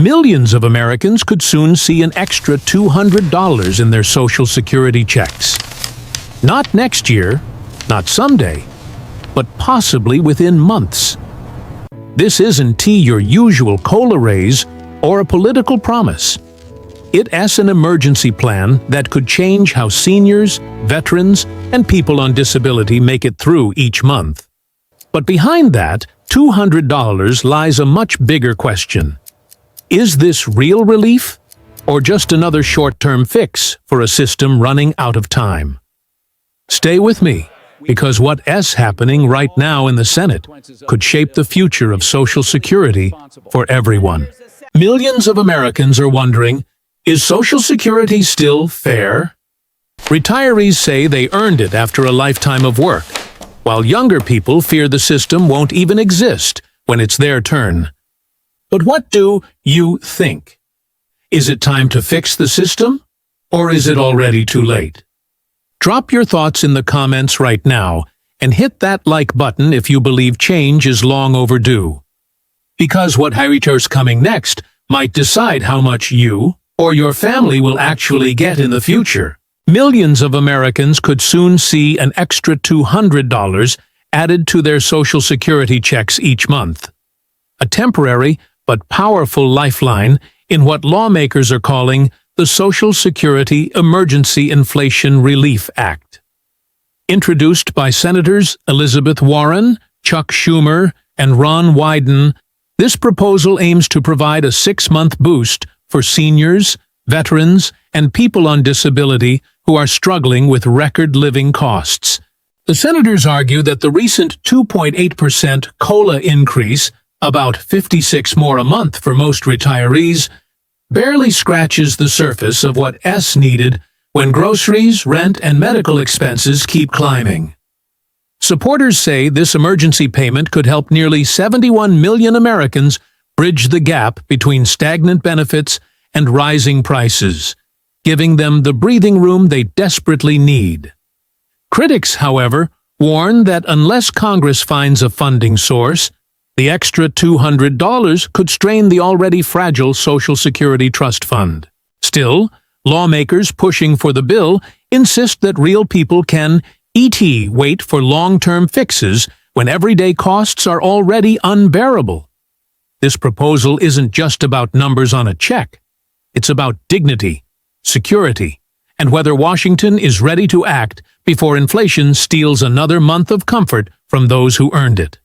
Millions of Americans could soon see an extra $200 in their Social Security checks. Not next year, not someday, but possibly within months. This isn't your usual COLA raise or a political promise. It's an emergency plan that could change how seniors, veterans, and people on disability make it through each month. But behind that $200 lies a much bigger question. Is this real relief, or just another short-term fix for a system running out of time? Stay with me, because what's happening right now in the Senate could shape the future of Social Security for everyone. Millions of Americans are wondering, is Social Security still fair? Retirees say they earned it after a lifetime of work, while younger people fear the system won't even exist when it's their turn. But what do you think? Is it time to fix the system, or is it already too late? Drop your thoughts in the comments right now and hit that like button if you believe change is long overdue. Because what is coming next might decide how much you or your family will actually get in the future. Millions of Americans could soon see an extra $200 added to their Social Security checks each month. A temporary but powerful lifeline in what lawmakers are calling the Social Security Emergency Inflation Relief Act. Introduced by Senators Elizabeth Warren, Chuck Schumer, and Ron Wyden, this proposal aims to provide a 6-month boost for seniors, veterans, and people on disability who are struggling with record living costs. The senators argue that the recent 2.8% COLA increase, about $56 more a month for most retirees, barely scratches the surface of what's needed when groceries, rent, and medical expenses keep climbing. Supporters say this emergency payment could help nearly 71 million Americans bridge the gap between stagnant benefits and rising prices, giving them the breathing room they desperately need. Critics, however, warn that unless Congress finds a funding source, the extra $200 could strain the already fragile Social Security Trust Fund. Still, lawmakers pushing for the bill insist that real people can wait for long-term fixes when everyday costs are already unbearable. This proposal isn't just about numbers on a check. It's about dignity, security, and whether Washington is ready to act before inflation steals another month of comfort from those who earned it.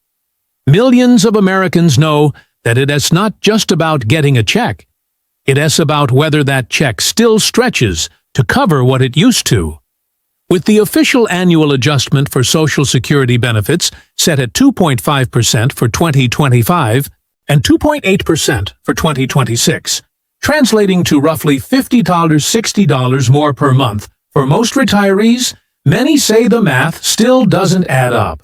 Millions of Americans know that it's not just about getting a check. It's about whether that check still stretches to cover what it used to. With the official annual adjustment for Social Security benefits set at 2.5% for 2025 and 2.8% for 2026, translating to roughly $50–60 more per month for most retirees, many say the math still doesn't add up.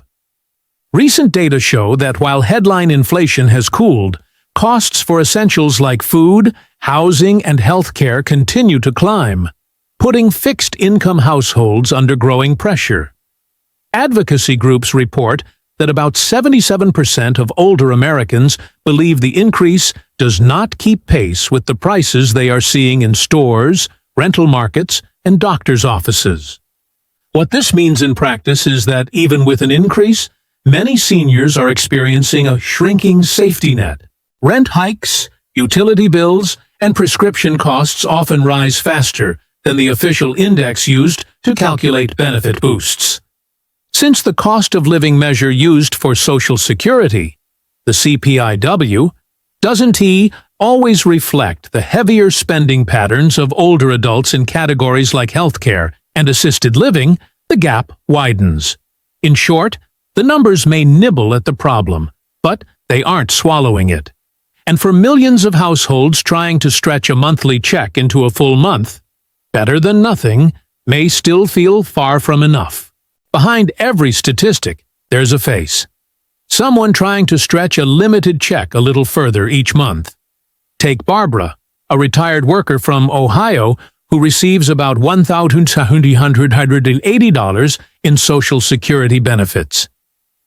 Recent data show that while headline inflation has cooled, costs for essentials like food, housing, and healthcare continue to climb, putting fixed-income households under growing pressure. Advocacy groups report that about 77% of older Americans believe the increase does not keep pace with the prices they are seeing in stores, rental markets, and doctors' offices. What this means in practice is that even with an increase, many seniors are experiencing a shrinking safety net. Rent hikes, utility bills, and prescription costs often rise faster than the official index used to calculate benefit boosts. Since the cost of living measure used for Social Security, the CPI-W, doesn't always reflect the heavier spending patterns of older adults in categories like healthcare and assisted living, the gap widens. In short, the numbers may nibble at the problem, but they aren't swallowing it. And for millions of households trying to stretch a monthly check into a full month, better than nothing may still feel far from enough. Behind every statistic, there's a face. Someone trying to stretch a limited check a little further each month. Take Barbara, a retired worker from Ohio who receives about $1,780 in Social Security benefits.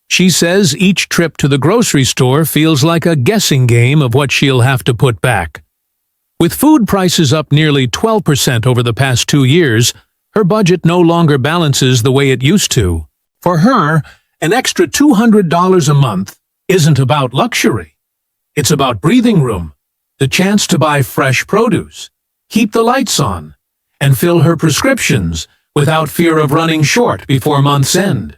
She says each trip to the grocery store feels like a guessing game of what she'll have to put back. With food prices up nearly 12% over the past 2 years, her budget no longer balances the way it used to. For her, an extra $200 a month isn't about luxury. It's about breathing room, the chance to buy fresh produce, keep the lights on, and fill her prescriptions without fear of running short before month's end.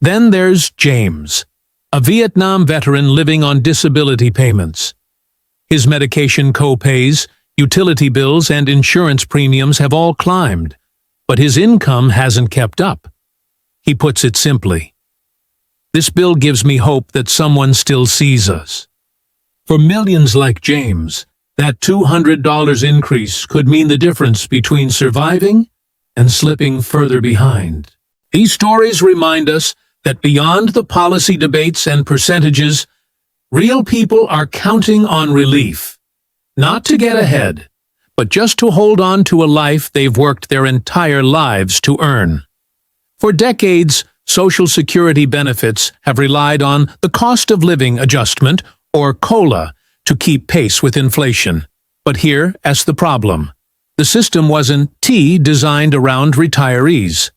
Then there's James, a Vietnam veteran living on disability payments. His medication co-pays, utility bills, and insurance premiums have all climbed, but his income hasn't kept up. He puts it simply, "This bill gives me hope that someone still sees us." For millions like James, that $200 increase could mean the difference between surviving and slipping further behind. These stories remind us that beyond the policy debates and percentages, real people are counting on relief, not to get ahead, but just to hold on to a life they've worked their entire lives to earn. For decades, Social Security benefits have relied on the cost of living adjustment, or COLA, to keep pace with inflation. But here's the problem. The system wasn't designed around retirees.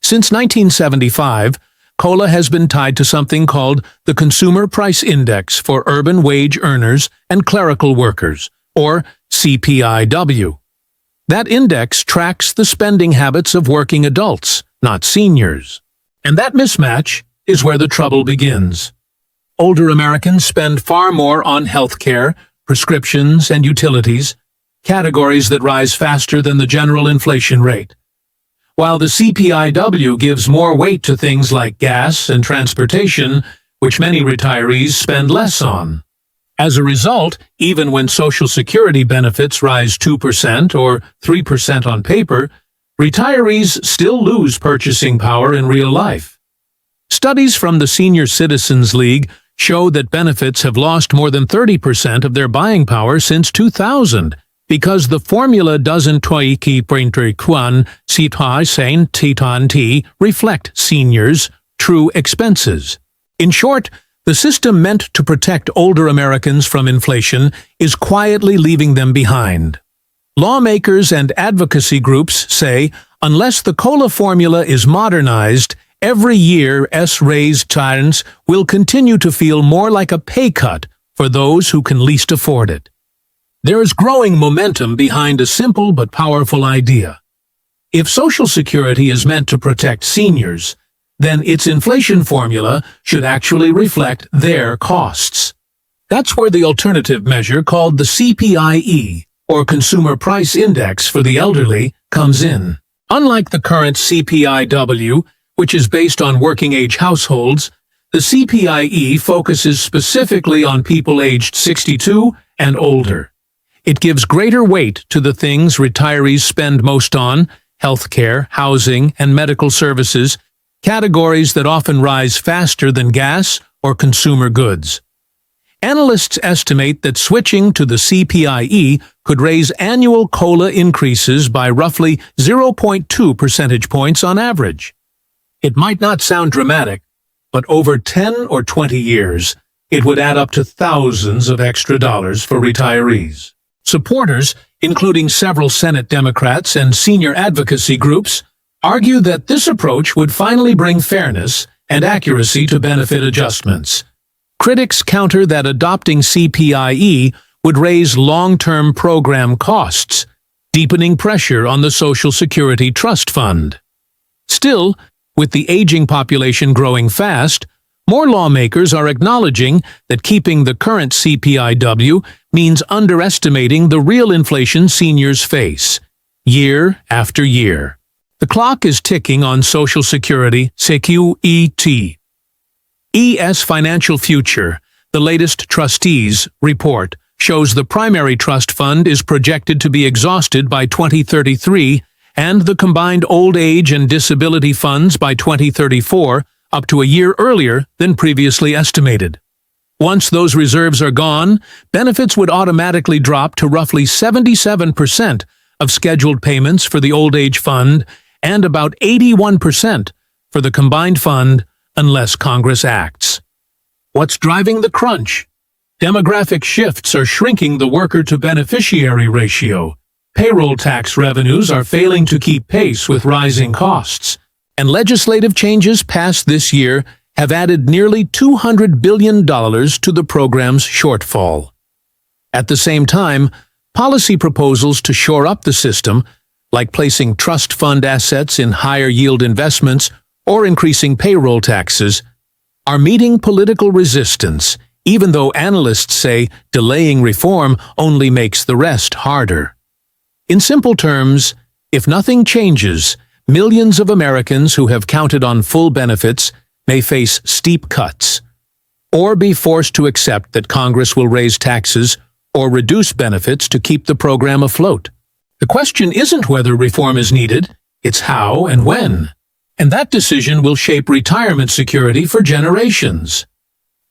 Since 1975, COLA has been tied to something called the Consumer Price Index for urban wage earners and clerical workers, or CPI-W. That index tracks the spending habits of working adults, not seniors. And that mismatch is where the trouble begins. Older Americans spend far more on health care, prescriptions, and utilities, categories that rise faster than the general inflation rate. While the CPI-W gives more weight to things like gas and transportation, which many retirees spend less on. As a result, even when Social Security benefits rise 2% or 3% on paper, retirees still lose purchasing power in real life. Studies from the Senior Citizens League show that benefits have lost more than 30% of their buying power since 2000, because the formula doesn't reflect seniors' true expenses. In short, the system meant to protect older Americans from inflation is quietly leaving them behind. Lawmakers and advocacy groups say unless the COLA formula is modernized, every year's raised tyrants will continue to feel more like a pay cut for those who can least afford it. There is growing momentum behind a simple but powerful idea. If Social Security is meant to protect seniors, then its inflation formula should actually reflect their costs. That's where the alternative measure called the CPI-E, or Consumer Price Index for the elderly, comes in. Unlike the current CPI-W, which is based on working-age households, the CPI-E focuses specifically on people aged 62 and older. It gives greater weight to the things retirees spend most on: healthcare, housing, and medical services, categories that often rise faster than gas or consumer goods. Analysts estimate that switching to the CPI-E could raise annual COLA increases by roughly 0.2 percentage points on average. It might not sound dramatic, but over 10 or 20 years, it would add up to thousands of extra dollars for retirees. Supporters, including several Senate Democrats and senior advocacy groups, argue that this approach would finally bring fairness and accuracy to benefit adjustments. Critics counter that adopting CPI-E would raise long-term program costs, deepening pressure on the Social Security Trust Fund. Still, with the aging population growing fast, more lawmakers are acknowledging that keeping the current CPI-W means underestimating the real inflation seniors face, year after year. The clock is ticking on Social Security ES financial future. The latest trustees report shows the primary trust fund is projected to be exhausted by 2033 and the combined old age and disability funds by 2034, up to a year earlier than previously estimated. Once those reserves are gone, benefits would automatically drop to roughly 77% of scheduled payments for the old age fund and about 81% for the combined fund unless Congress acts. What's driving the crunch? Demographic shifts are shrinking the worker-to-beneficiary ratio. Payroll tax revenues are failing to keep pace with rising costs. And legislative changes passed this year have added nearly $200 billion to the program's shortfall. At the same time, policy proposals to shore up the system, like placing trust fund assets in higher-yield investments or increasing payroll taxes, are meeting political resistance, even though analysts say delaying reform only makes the rest harder. In simple terms, if nothing changes, millions of Americans who have counted on full benefits may face steep cuts, or be forced to accept that Congress will raise taxes or reduce benefits to keep the program afloat. The question isn't whether reform is needed, it's how and when. And that decision will shape retirement security for generations.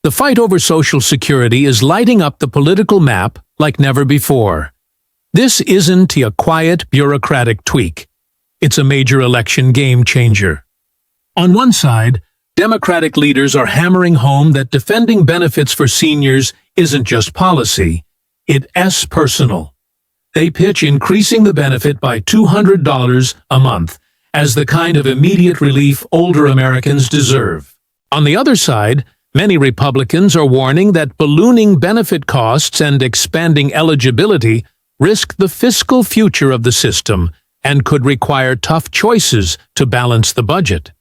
The fight over Social Security is lighting up the political map like never before. This isn't a quiet, bureaucratic tweak. It's a major election game-changer. On one side, Democratic leaders are hammering home that defending benefits for seniors isn't just policy, it's personal. They pitch increasing the benefit by $200 a month as the kind of immediate relief older Americans deserve. On the other side, many Republicans are warning that ballooning benefit costs and expanding eligibility risk the fiscal future of the system and could require tough choices to balance the budget.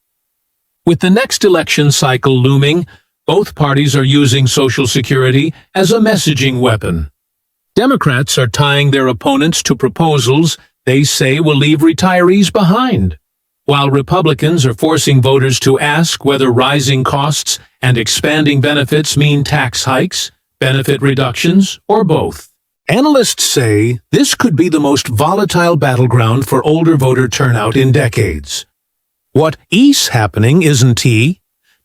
With the next election cycle looming, both parties are using Social Security as a messaging weapon. Democrats are tying their opponents to proposals they say will leave retirees behind, while Republicans are forcing voters to ask whether rising costs and expanding benefits mean tax hikes, benefit reductions, or both. Analysts say this could be the most volatile battleground for older voter turnout in decades. What's happening isn't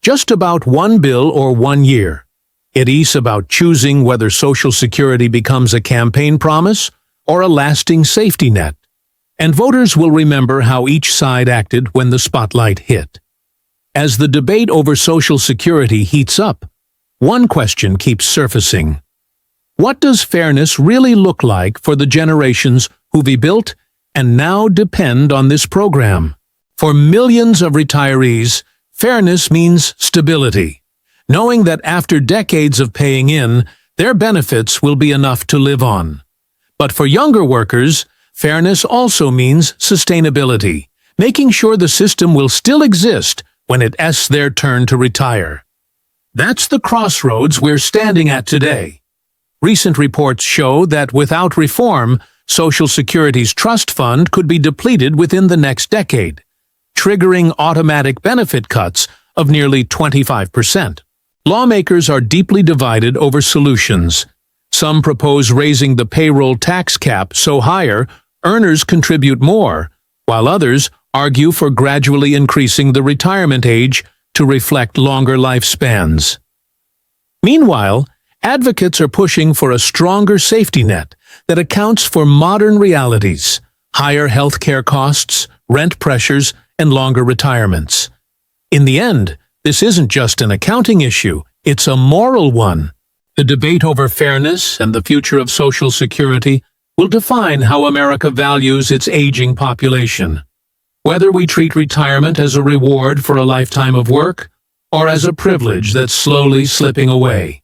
just about one bill or 1 year. It's about choosing whether Social Security becomes a campaign promise or a lasting safety net. And voters will remember how each side acted when the spotlight hit. As the debate over Social Security heats up, one question keeps surfacing. What does fairness really look like for the generations who've built and now depend on this program? For millions of retirees, fairness means stability, knowing that after decades of paying in, their benefits will be enough to live on. But for younger workers, fairness also means sustainability, making sure the system will still exist when it's their turn to retire. That's the crossroads we're standing at today. Recent reports show that without reform, Social Security's trust fund could be depleted within the next decade, triggering automatic benefit cuts of nearly 25%. Lawmakers are deeply divided over solutions. Some propose raising the payroll tax cap so higher earners contribute more, while others argue for gradually increasing the retirement age to reflect longer lifespans. Meanwhile, advocates are pushing for a stronger safety net that accounts for modern realities, higher healthcare costs, rent pressures, and longer retirements. In the end, this isn't just an accounting issue, it's a moral one. The debate over fairness and the future of Social Security will define how America values its aging population. Whether we treat retirement as a reward for a lifetime of work, or as a privilege that's slowly slipping away.